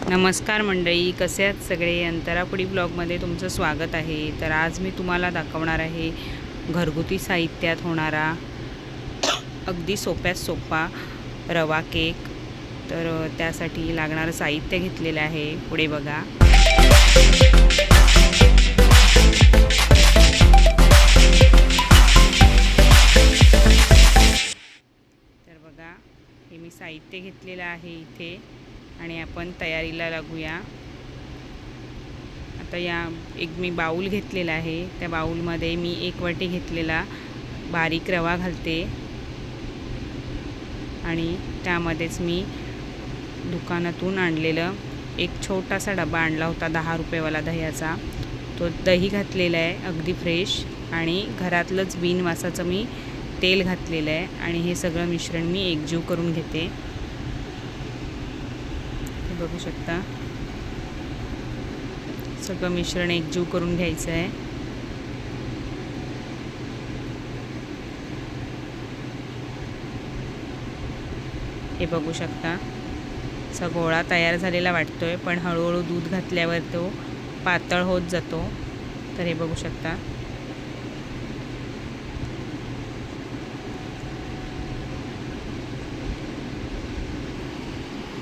नमस्कार मंडळी, कसे आहात सगळे? अंतरापुडी ब्लॉगमध्ये तुमचं स्वागत आहे। तर आज मी तुम्हाला दाखवणार आहे घरगुती साहित्यात होणारा अगदी सोप्यात सोपा रवा केक। तर त्यासाठी लागणारं साहित्य घेतलेलं आहे, पुढे बघा। तर बघा, हे मी साहित्य घेतलेलं आहे इथे आणि आपण तयारीला लागूया। आता एक मी बाउल घेतलेला आहे, त्या बाउलमध्ये मी 1 वाटी घेतलेला बारीक रवा घालते आणि त्यामध्येच मी दुकानातून आणलेलं एक छोटासा डबा आणला होता 10 रुपयेवाला दह्याचा, तो दही घातलेला आहे अगदी फ्रेश, आणि घरातलंच बिनवासाचं मी तेल घातलेलं आहे आणि हे सगळं मिश्रण मी एकजीव करून घेते। बघू शकता, सगळं मिश्रण एकजीव करून घ्यायचं आहे। हे बघू शकता, असा गोळा तयार झालेला वाटतोय, पण हळूहळू दूध घातल्यावर तो पातळ होत जातो। तर हे बघू शकता,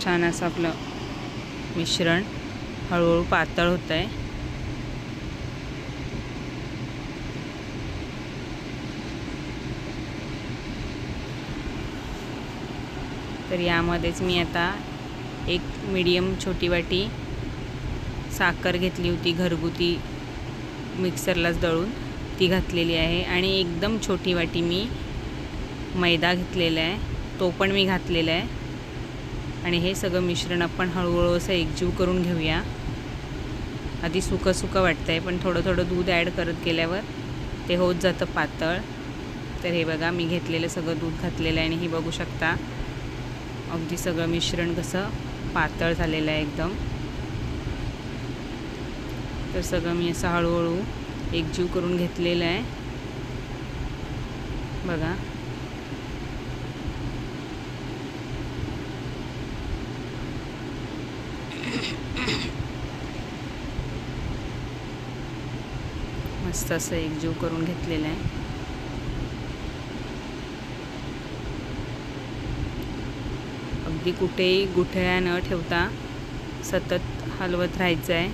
छान असं आपलं मिश्रण हळूहळू पातळ होत आहे। तर यामध्येच मी आता एक मीडियम छोटी वाटी साखर घेतली होती घरगुती, मिक्सरलाच दळून ती घातलेली आहे, आणि एकदम छोटी वाटी मी मैदा घेतलेला आहे, तो पण मी घातलेला आहे। आणि हे सगळं मिश्रण आपण हळूहळू असं एकजीव करून घेऊया। आधी सुकं सुकं वाटतंय, पण थोडं थोडं दूध ॲड करत गेल्यावर ते होत जातं पातळ। तर हे बघा, मी घेतलेलं सगळं दूध घातलेलं आहे आणि हे बघू शकता अगदी सगळं मिश्रण कसं पातळ झालेलं आहे एकदम। तर सगळं मी असं हळूहळू एकजीव करून घेतलेलं आहे बघा। मस्त असं एकजीव करून घेतलेलं आहे। अगदी कुठेही गुठळ्या न ठेवता सतत हलवत राहायचं आहे,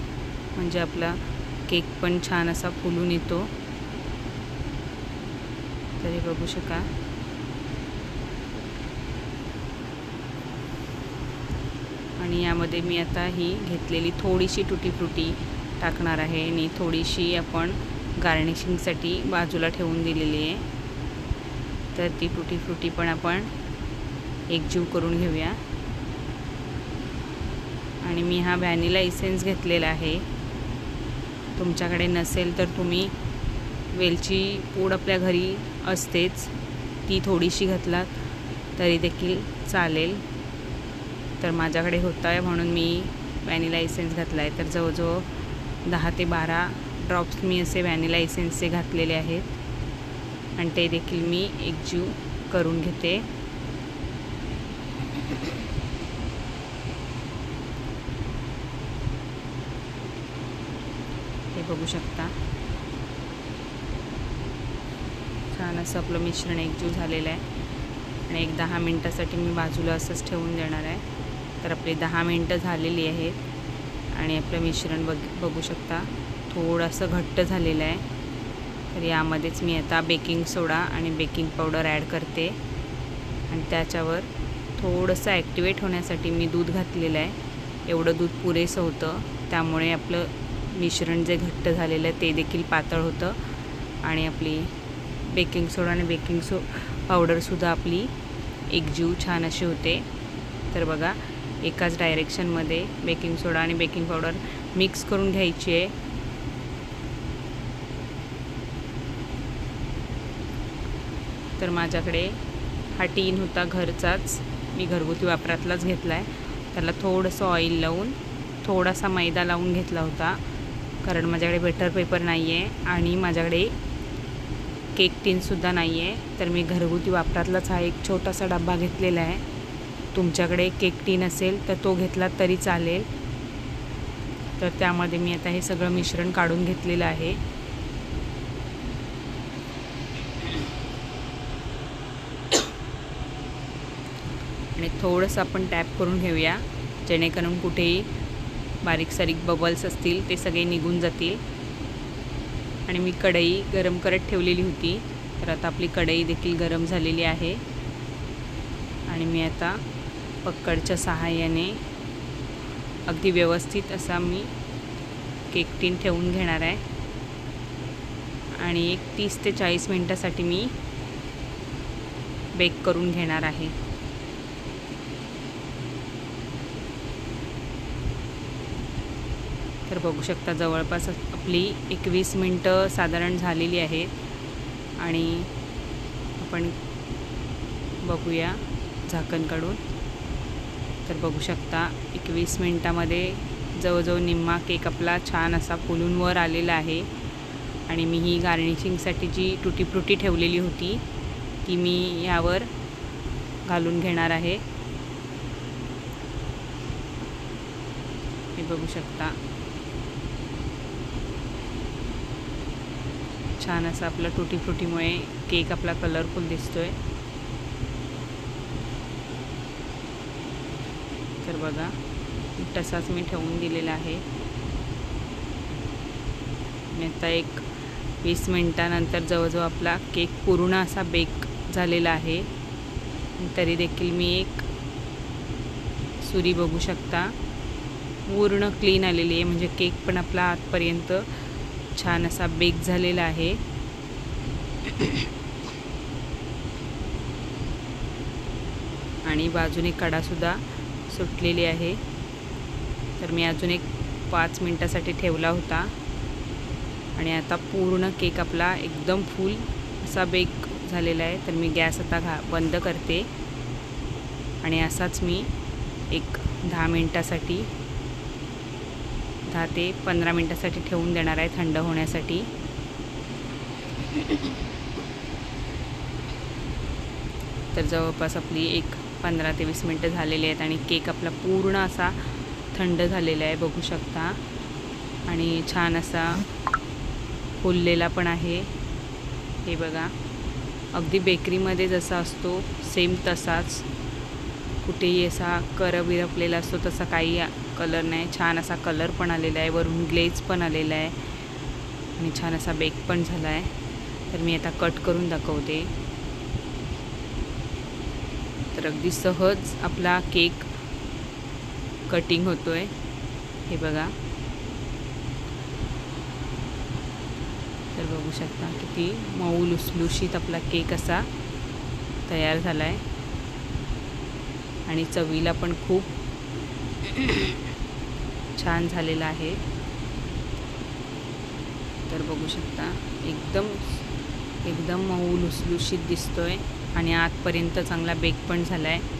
म्हणजे आपला केक पण छान असा फुलून येतो। तरी बघू शका, आणि यामध्ये मी आता ही घेतलेली थोडीशी टुटी फ्रुटी टाकणार आहे आणि थोडीशी आपण गार्निशिंगसाठी बाजूला ठेवून दिलेली आहे। तर ती टुटी फ्रुटी पण आपण एकजीव करून घेऊया। आणि मी हा व्हॅनिला इसेन्स घेतलेला आहे, तुमच्याकडे नसेल तर तुम्ही वेलची पूड आपल्या घरी असतेच, ती थोडीशी घातलात तरी देखील चालेल। तर माझ्याकडे होता आहे म्हणून मी व्हॅनिला इसेन्स घातला आहे। तर जवळजवळ 10 ते 12 ड्रॉप्स मी असे व्हॅनिला इसेन्सचे घातलेले आहेत, आणि ते देखील मी एकजीव करून घेते। हे बघू शकता, छान असं आपलं मिश्रण एकजीव झालेलं आहे, आणि एक 10 मिनटासाठी मी बाजूला असंच ठेवून देणार आहे। तर आपली 10 मिनटं झालेली आहेत आणि आपलं मिश्रण बघू शकता थोडंसं घट्ट झालेलं आहे। तर यामध्येच मी आता बेकिंग सोडा आणि बेकिंग पावडर ॲड करते, आणि त्याच्यावर थोडंसं ॲक्टिवेट होण्यासाठी मी दूध घातलेलं आहे। एवढं दूध पुरेसं होतं, त्यामुळे आपलं मिश्रण जे घट्ट झालेलं आहे ते देखील पातळ होतं, आणि आपली बेकिंग सोडा आणि बेकिंग पावडरसुद्धा आपली एकजीव छान अशी होते। तर बघा, एकाच डायरेक्शनमध्ये बेकिंग सोडा आणि बेकिंग पावडर मिक्स करून घ्यायची आहे। तर माझ्याकडे हा टीन होता घरचाच, मी घरगुती वापरातलाच घेतला आहे। त्याला थोडंसं ऑइल लावून थोडासा मैदा लावून घेतला होता, कारण माझ्याकडे बटर पेपर नाही आहे आणि माझ्याकडे केक टीनसुद्धा नाही आहे। तर मी घरगुती वापरातलाच हा एक छोटासा डबा घेतलेला आहे। तुमच्याकडे केक टीन असेल तर तो घेतला तरी चालेल, तर त्यामध्ये मी आता हे सगळं मिश्रण काढून घेतलेलं आहे. आणि थोडंसं आपण टॅप करून घेऊया, जेणेकरून कुठेही बारीक सारीक बबल्स असतील ते सगळे निघून जातील. आणि मी कढई गरम करत ठेवलेली होती, तर आता आपली कढई देखील गरम झालेली आहे. आणि मी आता पक्कडच्या सहाय्याने अगदी व्यवस्थित असा मी केक टीन ठेवून घेणार आहे. आणि एक 30 ते 40 मिनटासाठी मी बेक करून घेणार आहे. तर बघू शकता जवळपास आपली 21 मिनटं साधारण झालेली आहेत. आणि आपण बघूया झाकण काढून. तर बघू शकता 21 मिनटामध्ये जवळजवळ निम्मा केक आपला छान असा फुलून वर आलेला आहे. आणि मी ही गार्निशिंगसाठी जी टुटी फ्रुटी ठेवलेली होती ती मी यावर घालून घेणार आहे. हे बघू शकता छान असा आपला टुटी फ्रुटीमुळे केक आपला कलरफुल दिसतोय. तर बघा तसाच मी ठेवून दिलेला आहे. आणि आता एक 20 मिनटानंतर जवळजवळ आपला केक पूर्ण असा बेक झालेला आहे. तरी देखील मी एक सुरी बघू शकता पूर्ण क्लीन आलेली आहे, म्हणजे केक पण आपला आतपर्यंत छान असा बेक झालेला आहे. आणि बाजूने कडासुद्धा सुटलेली आहे. तर मी अजून एक 5 मिनटासाठी ठेवला होता. आणि आता पूर्ण केक आपला एकदम फुल असा बेक झालेला आहे. तर मी गॅस आता बंद करते. आणि असाच मी एक 10 मिनटासाठी 10 ते 15 मिनटासाठी ठेवून देणार आहे थंड होण्यासाठी. तर जवळपास आपली एक 15 ते 20 मिनटं झालेली आहेत आणि केक आपला पूर्ण असा थंड झालेला आहे बघू शकता. आणि छान असा फुललेला पण आहे. हे बघा अगदी बेकरीमध्ये जसा असतो सेम तसाच, कुठेही असा करविरपलेला असतो तसा काही कलर नाही. छान असा कलर पण आलेला आहे, वरून ग्लेज पण आलेला आहे आणि छान असा बेक पण झाला आहे. तर मी आता कट करून दाखवते. तर अगदी सहज आपला केक कटिंग होतोय. हे बघा तर बघू शकता किती मऊ लुसलुशीत आपला केक असा तयार झाला आहे. आणि चवीला पण खूप छान झालेला आहे. तर बघू शकता एकदम मऊ लुसलुशीत दिसतोय आणि आतपर्यंत चांगला बेक पण झाला आहे.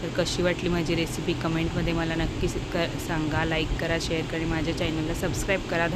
तर कशी वाटली माझी रेसिपी कमेंटमध्ये मला नक्की सांगा. लाईक करा, शेअर करा, माझ्या चॅनलला सबस्क्राईब करा.